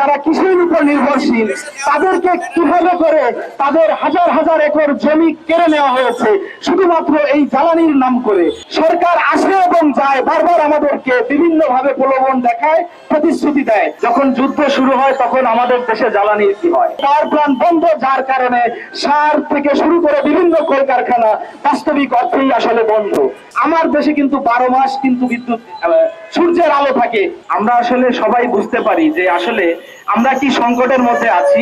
যারা কৃষির উপর নির্ভরশীল তাদেরকে কিভাবে করে তাদের হাজার হাজার একর জমি কেড়ে নেওয়া হয়েছে শুধুমাত্র এই জ্বালানির নাম করে। সরকার আসে এবং যায়, বারবার আমাদেরকে বিভিন্ন ভাবে প্রলোভন দেখায়, প্রতিশ্রুতি দেয়। যখন যুদ্ধ শুরু হয় তখন আমাদের দেশে জ্বালানির কি হয়? পাওয়ার প্ল্যান্ট বন্ধ, যার কারণে সার থেকে শুরু করে বিভিন্ন কলকারখানা বাস্তবিক অর্থেই আসলে বন্ধ। আমার দেশে কিন্তু 12 মাস কিন্তু বিদ্যুৎ সূর্যের আলো থাকে। আমরা আসলে সবাই বুঝতে পারি যে আসলে আমরা কি সংকটের মধ্যে আছি।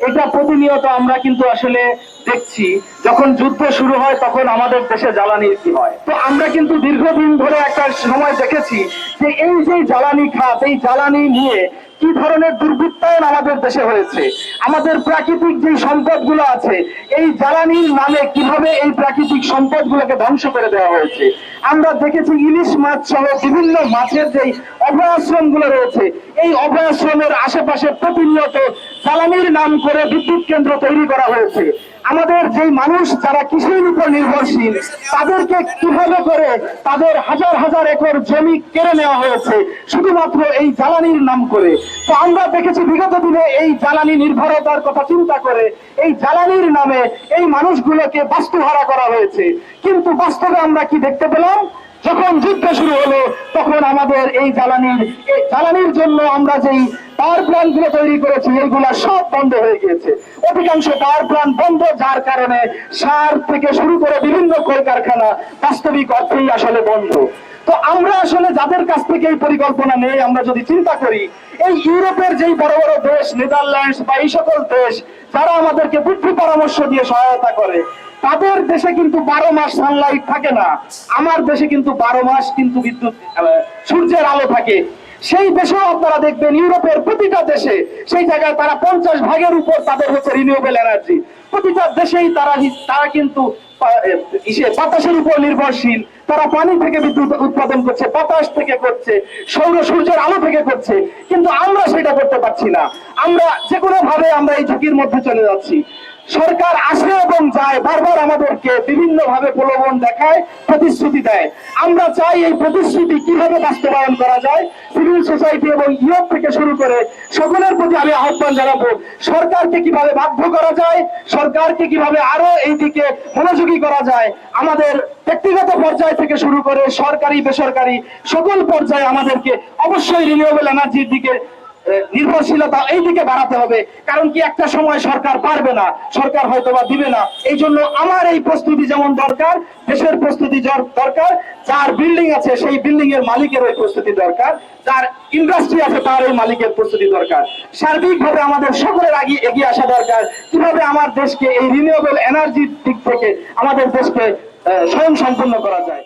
এটা প্রতিনিয়ত আমরা কিন্তু আসলে দেখছি। যখন যুদ্ধ শুরু হয় তখন আমাদের দেশে জ্বালানির কি হয়। তো আমরা কিন্তু দীর্ঘদিন ধরে একটা সময় দেখেছি যে এই যে জ্বালানি খাত, এই জ্বালানি নিয়ে কি ধরনের দুর্বৃত্তায়ন আমাদের দেশে হয়েছে। আমাদের প্রাকৃতিক যে সম্পদগুলো আছে, এই জ্বালানির নামে কিভাবে এই প্রাকৃতিক সম্পদগুলোকে ধ্বংস করে দেওয়া হয়েছে। আমরা দেখেছি ইলিশ মাছ সহ বিভিন্ন মাছের যে অভয়াশ্রম গুলো রয়েছে, এই অভয়াশ্রমের আশেপাশে প্রতিনিয়ত জ্বালানির নাম করে বিদ্যুৎ কেন্দ্র তৈরি করা হয়েছে। আমাদের যে মানুষ যারা কৃষির উপর নির্ভরশীল তাদেরকে কিভাবে করে তাদের হাজার হাজার একর জমি কেড়ে নেওয়া হয়েছে শুধুমাত্র এই জ্বালানির নাম করে। তো আমরা দেখেছি বিগত দিনে এই জ্বালানি নির্ভরতার কথা চিন্তা করে এই জ্বালানির নামে এই মানুষগুলোকে বাস্তুহারা করা হয়েছে। কিন্তু বাস্তবে আমরা কি দেখতে পেলাম? যখন যুদ্ধ শুরু হলো তখন আমাদের এই জ্বালানির জন্য আমরা যেই পাওয়ার প্ল্যান্ট গুলো তৈরি করেছি এইগুলা সব বন্ধ হয়ে গিয়েছে। অধিকাংশ পাওয়ার প্ল্যান্ট বন্ধ, যার কারণে সার থেকে শুরু করে বিভিন্ন কলকারখানা বাস্তবিক অর্থেই আসলে বন্ধ। তো আমরা আসলে যাদের কাছ থেকে এই পরিকল্পনা নেই, আমরা যদি চিন্তা করি এই ইউরোপের যেই বড় বড় দেশ নেদারল্যান্ডস বা এই সকল দেশ যারা আমাদেরকে বুদ্ধি পরামর্শ দিয়ে সহায়তা করে, তাদের দেশে কিন্তু 12 মাস সানলাইট থাকে না। আমার দেশে কিন্তু 12 মাস কিন্তু বিদ্যুৎ সূর্যের আলো থাকে। সেই দেশেও আপনারা দেখবেন ইউরোপের প্রতিটা দেশে সেই জায়গায় তারা 50 ভাগের উপর তাদের হচ্ছে রিনিউয়েবল এনার্জি। প্রতিটা দেশেই তারা কিন্তু বাতাসের উপর নির্ভরশীল। তারা পানি থেকে বিদ্যুৎ উৎপাদন করছে, বাতাস থেকে করছে, সূর্যের আলো থেকে করছে। কিন্তু আমরা সেটা করতে পারছি না। আমরা যে কোনো ভাবে আমরা এই ঝুঁকির মধ্যে চলে যাচ্ছি। সরকার আসে এবং যায়, বারবার আমাদেরকে বিভিন্ন ভাবে প্রলোভন দেখায়, প্রতিশ্রুতি দেয়। আমরা চাই এই প্রতিশ্রুতি কিভাবে বাস্তবায়ন করা যায়। সিভিল সোসাইটি এবং ইউরোপ থেকে শুরু করে সকলের প্রতি আমি আহ্বান জানাবো, সরকারকে কিভাবে বাধ্য করা যায়, সরকারকে কিভাবে আরো এই দিকে মনোযোগী করা যায়। আমাদের ব্যক্তিগত পর্যায় থেকে শুরু করে সরকারি বেসরকারি সকল পর্যায়ে আমাদেরকে অবশ্যই রিনিউয়েবল এনার্জির দিকে নির্ভরশীলতা এই দিকে বাড়াতে হবে। কারণ কি একটা সময় সরকার পারবে না, সরকার হয়তোবা দিবে না। এই জন্য আমার এই প্রস্তুতি যেমন দরকার, দেশের প্রস্তুতি দরকার। যার বিল্ডিং আছে সেই বিল্ডিং এর মালিকের ওই প্রস্তুতি দরকার, যার ইন্ডাস্ট্রি আছে তার ওই মালিকের প্রস্তুতি দরকার। সার্বিকভাবে আমাদের সকলের আগে এগিয়ে আসা দরকার কিভাবে আমার দেশকে এই রিনিউয়েবল এনার্জির দিক থেকে আমাদের দেশকে স্বয়ংসম্পূর্ণ করা যায়।